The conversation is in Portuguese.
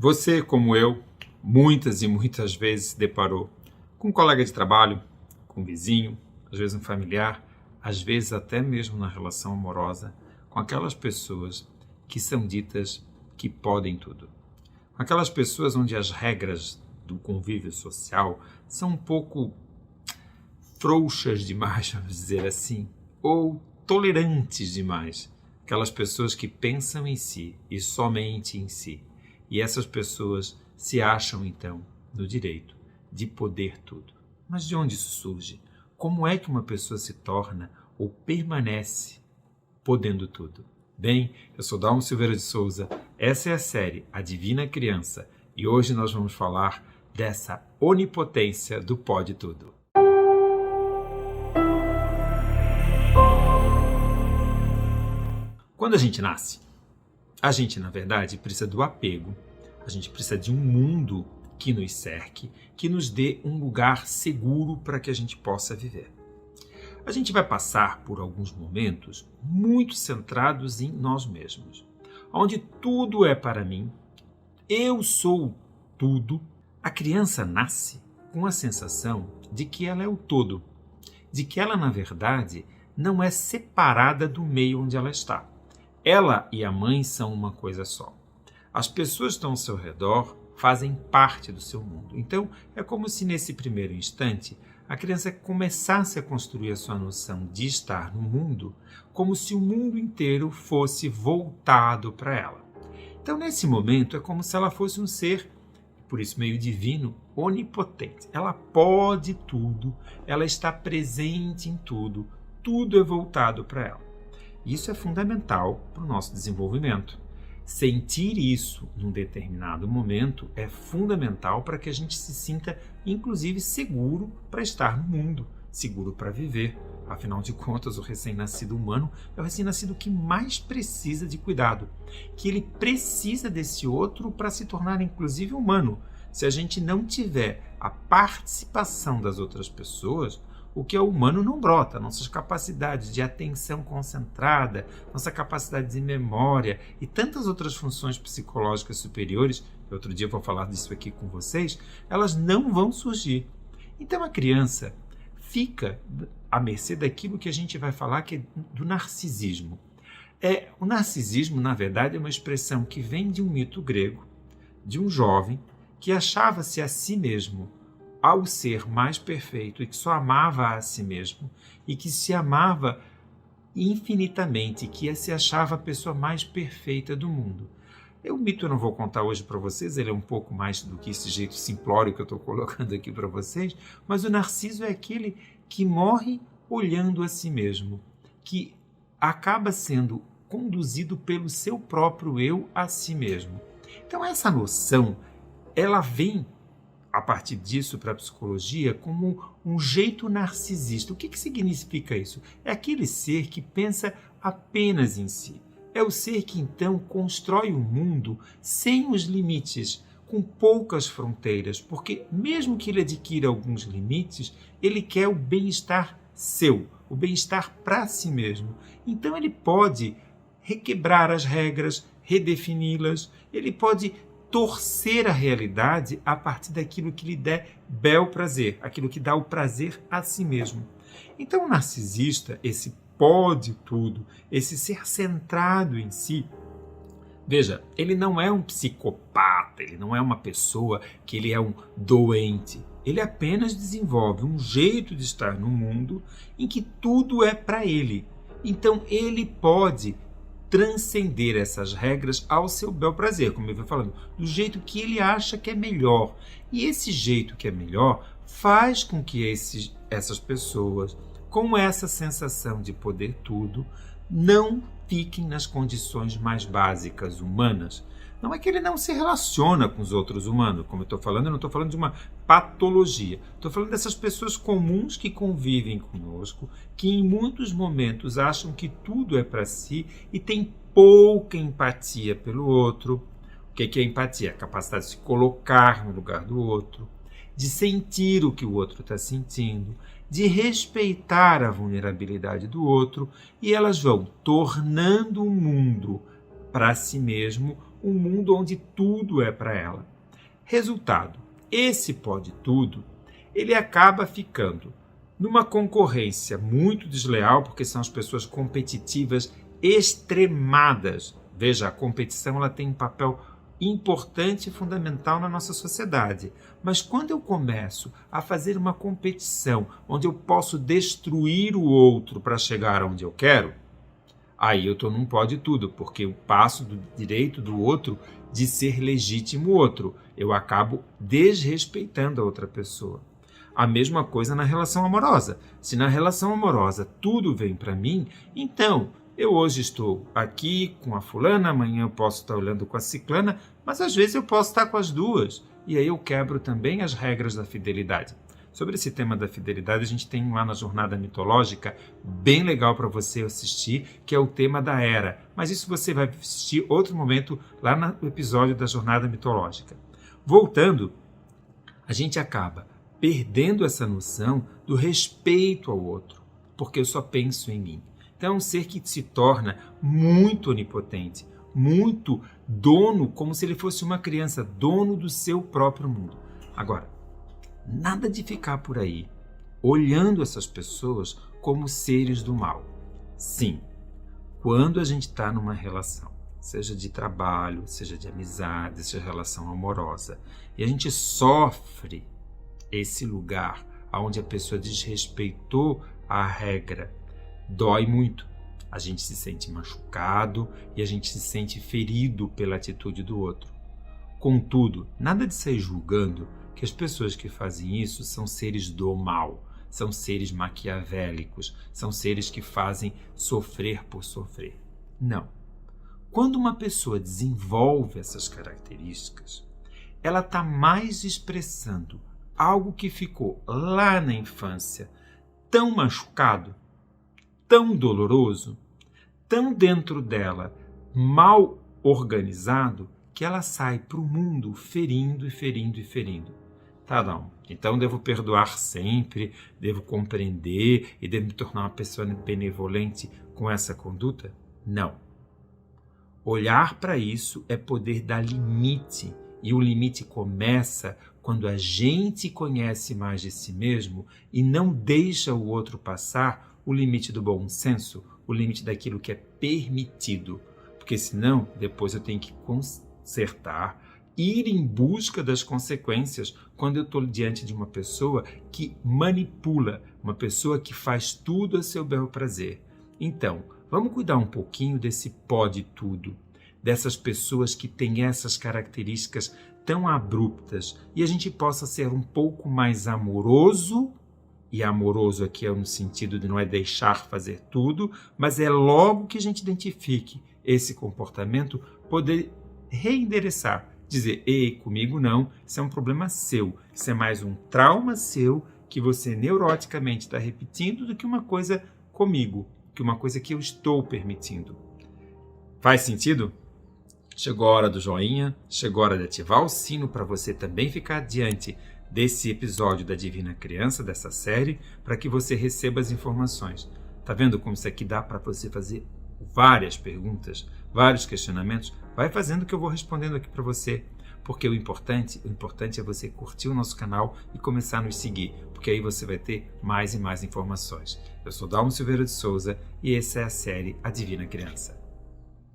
Você, como eu, muitas e muitas vezes se deparou com um colega de trabalho, com um vizinho, às vezes um familiar, às vezes até mesmo na relação amorosa, com aquelas pessoas que são ditas que podem tudo. Com aquelas pessoas onde as regras do convívio social são um pouco frouxas demais, vamos dizer assim, ou tolerantes demais. Aquelas pessoas que pensam em si e somente em si. E essas pessoas se acham, então, no direito de poder tudo. Mas de onde isso surge? Como é que uma pessoa se torna ou permanece podendo tudo? Bem, eu sou Dalmo Silveira de Souza, essa é a série A Divina Criança e hoje nós vamos falar dessa onipotência do pode tudo. Quando a gente nasce, a gente, na verdade, precisa do apego, a gente precisa de um mundo que nos cerque, que nos dê um lugar seguro para que a gente possa viver. A gente vai passar por alguns momentos muito centrados em nós mesmos, onde tudo é para mim, eu sou tudo. A criança nasce com a sensação de que ela é o todo, de que ela, na verdade, não é separada do meio onde ela está. Ela e a mãe são uma coisa só. As pessoas que estão ao seu redor fazem parte do seu mundo. Então, é como se nesse primeiro instante a criança começasse a construir a sua noção de estar no mundo como se o mundo inteiro fosse voltado para ela. Então, nesse momento, é como se ela fosse um ser, por isso meio divino, onipotente. Ela pode tudo, ela está presente em tudo, tudo é voltado para ela. Isso é fundamental para o nosso desenvolvimento. Sentir isso num determinado momento é fundamental para que a gente se sinta, inclusive, seguro para estar no mundo, seguro para viver. Afinal de contas, o recém-nascido humano é o recém-nascido que mais precisa de cuidado, que ele precisa desse outro para se tornar, inclusive, humano. Se a gente não tiver a participação das outras pessoas, o que é humano não brota, nossas capacidades de atenção concentrada, nossa capacidade de memória e tantas outras funções psicológicas superiores, outro dia eu vou falar disso aqui com vocês, elas não vão surgir. Então a criança fica à mercê daquilo que a gente vai falar que é do narcisismo. O narcisismo, na verdade, é uma expressão que vem de um mito grego, de um jovem que achava-se a si mesmo ao ser mais perfeito e que só amava a si mesmo e que se amava infinitamente, que se achava a pessoa mais perfeita do mundo. O mito eu não vou contar hoje para vocês, ele é um pouco mais do que esse jeito simplório que eu estou colocando aqui para vocês, mas o Narciso é aquele que morre olhando a si mesmo, que acaba sendo conduzido pelo seu próprio eu a si mesmo. Então essa noção, ela vem a partir disso para a psicologia como um jeito narcisista. O que significa isso? É aquele ser que pensa apenas em si. É o ser que então constrói o mundo sem os limites, com poucas fronteiras, porque mesmo que ele adquira alguns limites, ele quer o bem-estar seu, o bem-estar para si mesmo. Então ele pode requebrar as regras, redefini-las, ele pode torcer a realidade a partir daquilo que lhe der bel prazer, aquilo que dá o prazer a si mesmo. Então o narcisista, esse pode tudo, esse ser centrado em si, veja, ele não é um psicopata, ele não é uma pessoa que ele é um doente, ele apenas desenvolve um jeito de estar no mundo em que tudo é para ele. Então ele pode transcender essas regras ao seu bel prazer, como eu vou falando, do jeito que ele acha que é melhor. E esse jeito que é melhor faz com que essas pessoas, com essa sensação de poder tudo, não fiquem nas condições mais básicas humanas. Não é que ele não se relaciona com os outros humanos, como eu estou falando, eu não estou falando de uma patologia. Estou falando dessas pessoas comuns que convivem conosco, que em muitos momentos acham que tudo é para si e têm pouca empatia pelo outro. O que é empatia? A capacidade de se colocar no lugar do outro, de sentir o que o outro está sentindo, de respeitar a vulnerabilidade do outro, e elas vão tornando o mundo para si mesmo um mundo onde tudo é para ela. Resultado, esse pode tudo, ele acaba ficando numa concorrência muito desleal, porque são as pessoas competitivas extremadas. Veja, a competição ela tem um papel importante e fundamental na nossa sociedade. Mas quando eu começo a fazer uma competição onde eu posso destruir o outro para chegar onde eu quero, aí eu estou num pode tudo, porque eu passo do direito do outro de ser legítimo outro. Eu acabo desrespeitando a outra pessoa. A mesma coisa na relação amorosa. Se na relação amorosa tudo vem para mim, então eu hoje estou aqui com a fulana, amanhã eu posso estar olhando com a ciclana, mas às vezes eu posso estar com as duas. E aí eu quebro também as regras da fidelidade. Sobre esse tema da fidelidade, a gente tem lá na Jornada Mitológica, bem legal para você assistir, que é o tema da Hera. Mas isso você vai assistir outro momento lá no episódio da Jornada Mitológica. Voltando, a gente acaba perdendo essa noção do respeito ao outro, porque eu só penso em mim. Então é um ser que se torna muito onipotente, muito dono, como se ele fosse uma criança, dono do seu próprio mundo. Agora, nada de ficar por aí olhando essas pessoas como seres do mal. Sim, quando a gente está numa relação, seja de trabalho, seja de amizade, seja relação amorosa, e a gente sofre esse lugar onde a pessoa desrespeitou a regra, dói muito. A gente se sente machucado e a gente se sente ferido pela atitude do outro. Contudo, nada de sair julgando que as pessoas que fazem isso são seres do mal, são seres maquiavélicos, são seres que fazem sofrer por sofrer. Não. Quando uma pessoa desenvolve essas características, ela está mais expressando algo que ficou lá na infância tão machucado, tão doloroso, tão dentro dela mal organizado, que ela sai para o mundo ferindo e ferindo e ferindo. Tá, não. Então devo perdoar sempre, devo compreender e devo me tornar uma pessoa benevolente com essa conduta? Não. Olhar para isso é poder dar limite, e o limite começa quando a gente conhece mais de si mesmo e não deixa o outro passar o limite do bom senso, o limite daquilo que é permitido. Porque senão, depois eu tenho que consertar, ir em busca das consequências quando eu estou diante de uma pessoa que manipula, uma pessoa que faz tudo a seu bel prazer. Então, vamos cuidar um pouquinho desse pode tudo, dessas pessoas que têm essas características tão abruptas, e a gente possa ser um pouco mais amoroso, e amoroso aqui é no sentido de não é deixar fazer tudo, mas é logo que a gente identifique esse comportamento, poder reendereçar, dizer, ei, comigo não, isso é um problema seu, isso é mais um trauma seu que você neuroticamente está repetindo do que uma coisa comigo, que uma coisa que eu estou permitindo. Faz sentido? Chegou a hora do joinha, chegou a hora de ativar o sino para você também ficar diante desse episódio da Divina Criança, dessa série, para que você receba as informações. Tá vendo como isso aqui dá para você fazer várias perguntas, vários questionamentos? Vai fazendo que eu vou respondendo aqui para você, porque o importante é você curtir o nosso canal e começar a nos seguir, porque aí você vai ter mais e mais informações. Eu sou Dalmo Silveira de Souza e essa é a série A Divina Criança.